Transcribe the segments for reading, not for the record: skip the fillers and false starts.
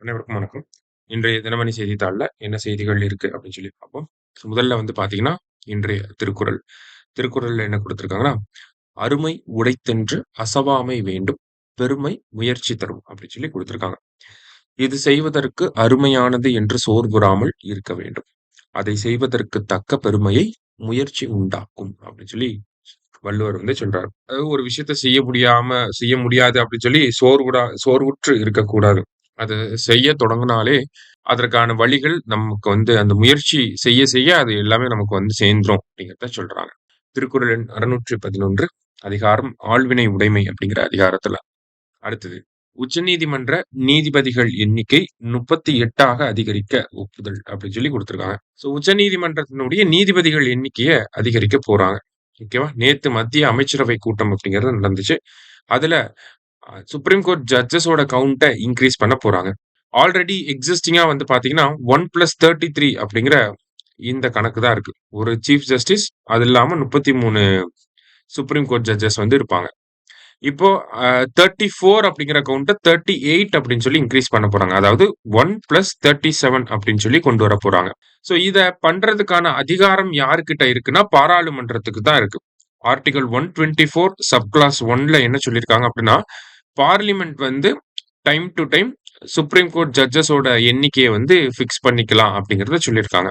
அனைவருக்கும் வணக்கம். இன்றைய தினமணி செய்தித்தாள்ல என்ன செய்திகள் இருக்கு அப்படின்னு சொல்லி பார்ப்போம். முதல்ல வந்து பார்த்தீங்கன்னா, இன்றைய திருக்குறள். திருக்குறள்ல என்ன குடுத்திருக்காங்கன்னா, "அருமை உடைத்தென்று அசவாமை வேண்டும். பெருமை முயற்சி தரும்" அப்படின்னு சொல்லி குடுத்திருக்காங்க. "இது செய்வதற்கு அருமையானது என்று சோர்வுறாமல் இருக்க வேண்டும். அதை செய்வதற்கு தக்க பெருமையை முயற்சி உண்டாக்கும்" அப்படின்னு சொல்லி வள்ளுவர் வந்து சொல்றாரு. அதாவது ஒரு விஷயத்த செய்ய முடியாது அப்படின்னு சொல்லி சோர்வுற்று இருக்கக்கூடாது. அத செய்ய தொடங்குனாலே, அதற்கான வழிகள் நமக்கு வந்து அந்த முயற்சி செய்ய செய்ய அது எல்லாமே நமக்கு வந்து சேர்ந்துரும் அப்படிங்கிறத சொல்றாங்க. திருக்குறள் எண் 611 அதிகாரம் ஆள்வினை உடைமை அப்படிங்கிற அதிகாரத்துல. அடுத்தது உச்சநீதிமன்ற நீதிபதிகள் எண்ணிக்கை 38ஆக அதிகரிக்க ஒப்புதல் அப்படின்னு சொல்லி குடுத்திருக்காங்க. உச்சநீதிமன்றத்தினுடைய நீதிபதிகள் எண்ணிக்கைய அதிகரிக்க போறாங்க. ஓகேவா? நேத்து மத்திய அமைச்சரவை கூட்டம் அப்படிங்கிறது நடந்துச்சு. அதுல சுப்ரீம் கோர்ட் ஜட்ஜஸோட கவுண்ட்ட இன்கிரீஸ் பண்ண போறாங்க. ஆல்ரெடி எக்ஸிஸ்டிங்கா வந்து பார்த்தீங்கன்னா, 1+33 அப்படிங்கிற இந்த கணக்கு தான் இருக்கு. ஒரு சீஃப் ஜஸ்டிஸ், அது இல்லாம 33 சுப்ரீம் கோர்ட் ஜட்ஜஸ் வந்து இருப்பாங்க. இப்போ 34 அப்படிங்கிற கவுண்ட்ட 38 அப்படின்னு சொல்லி இன்கிரீஸ் பண்ண போறாங்க. அதாவது 1+37 அப்படின்னு சொல்லி கொண்டு வர போறாங்க. இத பண்றதுக்கான அதிகாரம் யாருகிட்ட இருக்குன்னா, பாராளுமன்றத்துக்கு தான் இருக்கு. ஆர்டிகிள் 124 சப் கிளாஸ் 1ல என்ன சொல்லியிருக்காங்க அப்படின்னா, பார்லிமென்ட் வந்து time to time Supreme Court ஜட்ஜஸோட எண்ணிக்கைய வந்து ஃபிக்ஸ் பண்ணிக்கலாம் அப்படிங்கிறத சொல்லியிருக்காங்க.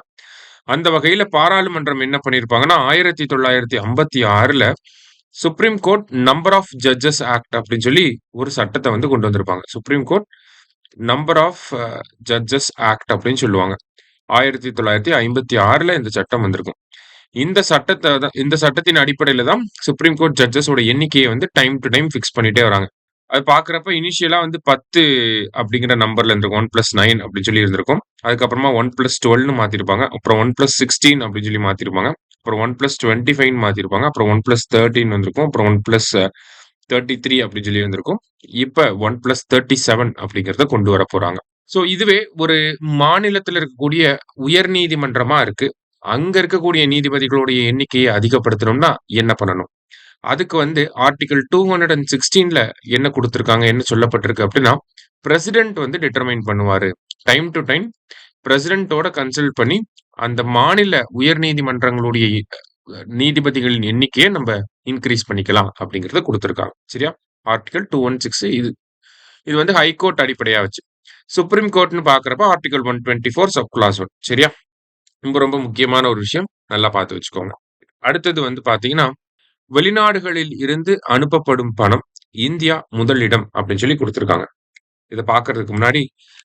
அந்த வகையில பாராளுமன்றம் என்ன பண்ணியிருப்பாங்கன்னா, 1956ல Supreme Court number of judges act அப்படின்னு சொல்லி ஒரு சட்டத்த வந்து கொண்டு வந்திருப்பாங்க. Supreme Court number of judges act அப்படின்னு சொல்லுவாங்க. 1956ல இந்த சட்டம் வந்திருக்கும். இந்த சட்டத்தின் அடிப்படையில தான் சுப்ரீம் கோர்ட் ஜட்ஜஸோட எண்ணிக்கைய வந்து டைம் டு டைம் ஃபிக்ஸ் பண்ணிட்டே வராங்க. அது பார்க்குறப்ப இனிஷியலா வந்து 10 அப்படிங்கிற நம்பர்ல இருந்திருக்கும். 1+9 அப்படின்னு சொல்லி இருந்திருக்கும். அதுக்கப்புறமா 1+12ன்னு மாத்திருப்பாங்க. அப்புறம் 1+16 அப்படின்னு சொல்லி மாத்திருப்பாங்க. அப்புறம் 1+25ன்னு மாத்திருப்பாங்க. அப்புறம் 1+13 வந்திருக்கும். அப்புறம் 1+33 அப்படின்னு சொல்லி வந்திருக்கும். இப்ப 1+37 அப்படிங்கிறத கொண்டு வரப் போறாங்க. இதுவே ஒரு மாநிலத்தில இருக்கக்கூடிய உயர் நீதிமன்றமா இருக்கு. அங்க இருக்கக்கூடிய நீதிபதிகளுடைய எண்ணிக்கைய அதிகப்படுத்தணும்னா என்ன பண்ணணும்? அதுக்கு வந்து ஆர்டிகிள் 216ல என்ன குடுத்திருக்காங்க, என்ன சொல்லப்பட்டிருக்கு அப்படின்னா, பிரசிடென்ட் வந்து டிட்டர்மைன் பண்ணுவாரு. டைம் டு டைம் பிரசிடென்ட்டோட கன்சல்ட் பண்ணி, அந்த மாநில உயர் நீதிமன்றங்களுடைய நீதிபதிகளின் எண்ணிக்கைய நம்ப இன்கிரீஸ் பண்ணிக்கலாம் அப்படிங்கிறத குடுத்திருக்காங்க. சரியா? ஆர்டிகிள் 216 இது. இது வந்து ஹை கோர்ட் அடிப்படையா வச்சு. சுப்ரீம் கோர்ட்ன்னு பார்க்கிறப்ப ஆர்டிகிள் 124 சப் கிளாஸ் 1. சரியா? ரொம்ப ரொம்ப முக்கியமான ஒரு விஷயம். நல்லா பார்த்து வச்சுக்கோங்க. அடுத்தது வந்து பார்த்தீங்கன்னா, வெளிநாடுகளில் இருந்து அனுப்பப்படும் பணம் இந்தியா முதலிடம் அப்படின்னு சொல்லி குடுத்திருக்காங்க. இத பார்க்கறதுக்கு முன்னாடி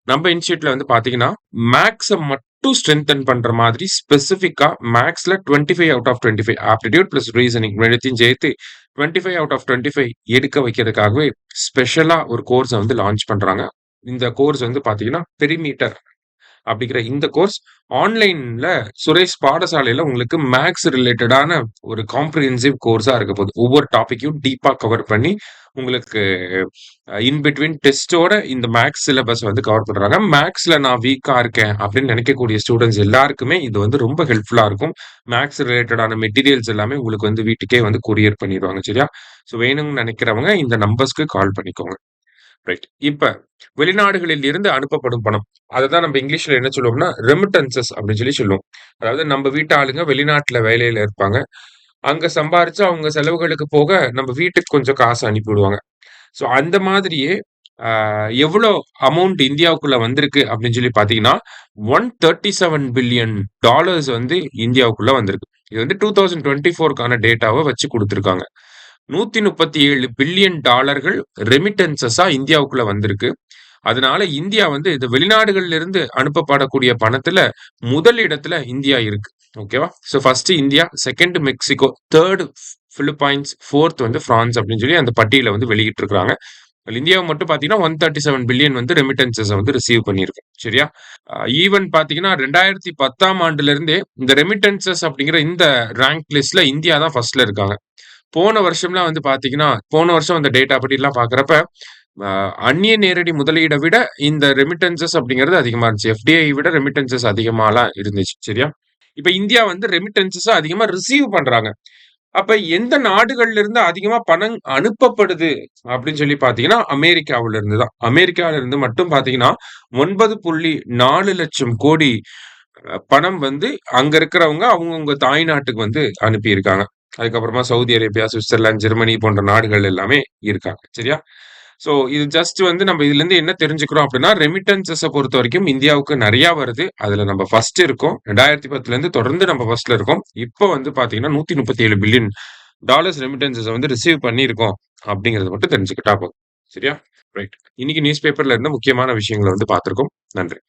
நம்ம இன்ஸ்டிடியூட்ல வந்து பார்த்தீங்கன்னா, மேத்ஸ மட்டும் ஸ்ட்ரெங்தன் பண்ற மாதிரி ஸ்பெசிஃபிக்கா மேத்ஸ்ல 25 out of 25 aptitude plus reasoning 2த்தையும் சேர்த்து 25 அவுட் ஆஃப் 25 எடுக்க வைக்கிறதுக்காகவே ஸ்பெஷலா ஒரு கோர்ஸ வந்து லான்ச் பண்றாங்க. இந்த கோர்ஸ் வந்து பார்த்தீங்கன்னா, பெரிமீட்டர் அப்படிங்கிற இந்த கோர்ஸ் ஆன்லைன்ல சுரேஷ் பாடசாலையில உங்களுக்கு மேத்ஸ் ரிலேட்டடான ஒரு காம்ப்ரிஹென்சிவ் கோர்ஸா இருக்க போகுது. ஒவ்வொரு டாபிக்கையும் டீப்பா கவர் பண்ணி உங்களுக்கு இன் பிட்வீன் டெஸ்ட்டோட இந்த மேத்ஸ் சிலபஸ் வந்து கவர் பண்றாங்க. மேத்ஸ்ல நான் வீக்கா இருக்கேன் அப்படின்னு நினைக்கக்கூடிய ஸ்டூடெண்ட்ஸ் எல்லாருக்குமே இது வந்து ரொம்ப ஹெல்ப்ஃபுல்லா இருக்கும். மேத்ஸ் ரிலேட்டடான மெட்டீரியல்ஸ் எல்லாமே உங்களுக்கு வந்து வீட்டுக்கே வந்து கொரியர் பண்ணிடுவாங்க. சரியா? வேணும்னு நினைக்கிறவங்க இந்த நம்பர்ஸ்க்கு கால் பண்ணிக்கோங்க. ரைட். இப்ப வெளிநாடுகளில் இருந்து அனுப்பப்படும் பணம். அததான் நம்ம இங்கிலீஷ்ல என்ன சொல்லுவோம்னா, ரெமிட்டன்சஸ் அப்படின்னு சொல்லி சொல்லுவோம். அதாவது நம்ம வீட்டு ஆளுங்க வெளிநாட்டுல வேலையில இருப்பாங்க. அங்க சம்பாரிச்சு அவங்க செலவுகளுக்கு போக நம்ம வீட்டுக்கு கொஞ்சம் காசு அனுப்பி விடுவாங்க. அந்த மாதிரியே எவ்வளோ அமௌண்ட் இந்தியாவுக்குள்ள வந்திருக்கு அப்படின்னு சொல்லி பார்த்தீங்கன்னா, $137 பில்லியன் வந்து இந்தியாவுக்குள்ள வந்திருக்கு. இது வந்து 2024க்கான டேட்டாவ வச்சு குடுத்திருக்காங்க. $137 பில்லியன் ரெமிட்டன்சஸா இந்தியாவுக்குள்ள வந்திருக்கு. அதனால இந்தியா வந்து இது வெளிநாடுகள்ல இருந்து அனுப்பப்படக்கூடிய பணத்துல முதல் இடத்துல இந்தியா இருக்கு. ஓகேவா? First India, second Mexico, third Philippines, fourth வந்து பிரான்ஸ் அப்படின்னு சொல்லி அந்த பட்டியல வந்து வெளியிட்டிருக்காங்க. இந்தியாவை மட்டும் பாத்தீங்கன்னா 137 பில்லியன் வந்து ரெமிட்டன்சஸ் வந்து ரிசீவ் பண்ணியிருக்கு. சரியா? ஈவன் பாத்தீங்கன்னா 2010ஆம் ஆண்டுல இருந்தே இந்த ரெமிட்டன்சஸ் அப்படிங்கிற இந்த ரேங்க் லிஸ்ட்ல இந்தியா தான் ஃபர்ஸ்ட்ல இருக்காங்க. போன வருஷம்லாம் வந்து பாத்தீங்கன்னா, போன வருஷம் அந்த டேட்டா படிலாம் பார்க்குறப்ப, அந்நிய நேரடி முதலீட விட இந்த ரெமிட்டன்சஸ் அப்படிங்கிறது அதிகமா இருந்துச்சு. எஃப்டிஐ விட ரெமிட்டன்சஸ் அதிகமாலாம் இருந்துச்சு. சரியா? இப்ப இந்தியா வந்து ரெமிட்டன்சஸ அதிகமா ரிசீவ் பண்றாங்க. அப்ப எந்த நாடுகள்ல இருந்து அதிகமா பணம் அனுப்பப்படுது அப்படின்னு சொல்லி பார்த்தீங்கன்னா, அமெரிக்காவுல இருந்து தான். அமெரிக்கால இருந்து மட்டும் பார்த்தீங்கன்னா, 9,4 லட்சம் கோடி பணம் வந்து அங்க இருக்கிறவங்க அவங்கவங்க தாய்நாட்டுக்கு வந்து அனுப்பியிருக்காங்க. அதுக்கப்புறமா சவுதி அரேபியா, சுவிட்சர்லாந்து, ஜெர்மனி போன்ற நாடுகள் எல்லாமே இருக்காங்க. சரியா? ஸோ இது ஜஸ்ட் வந்து நம்ம இதுலருந்து என்ன தெரிஞ்சுக்கிறோம் அப்படின்னா, ரெமிட்டன்ஸஸ பொறுத்தவரைக்கும் இந்தியாவுக்கு நெறையா வருது. அதுல நம்ம ஃபர்ஸ்ட் இருக்கோம். 2010லேருந்து தொடர்ந்து நம்ம ஃபர்ஸ்ட்ல இருக்கோம். இப்போ வந்து பார்த்தீங்கன்னா, $137 பில்லியன் ரெமிட்டன்ஸஸ வந்து ரிசீவ் பண்ணியிருக்கோம். அப்படிங்கிறத மட்டும் தெரிஞ்சுக்கிட்டா போதும். சரியா? ரைட். இன்னைக்கு நியூஸ் பேப்பர்ல இருந்த முக்கியமான விஷயங்கள வந்து பார்த்திருக்கோம். நன்றி.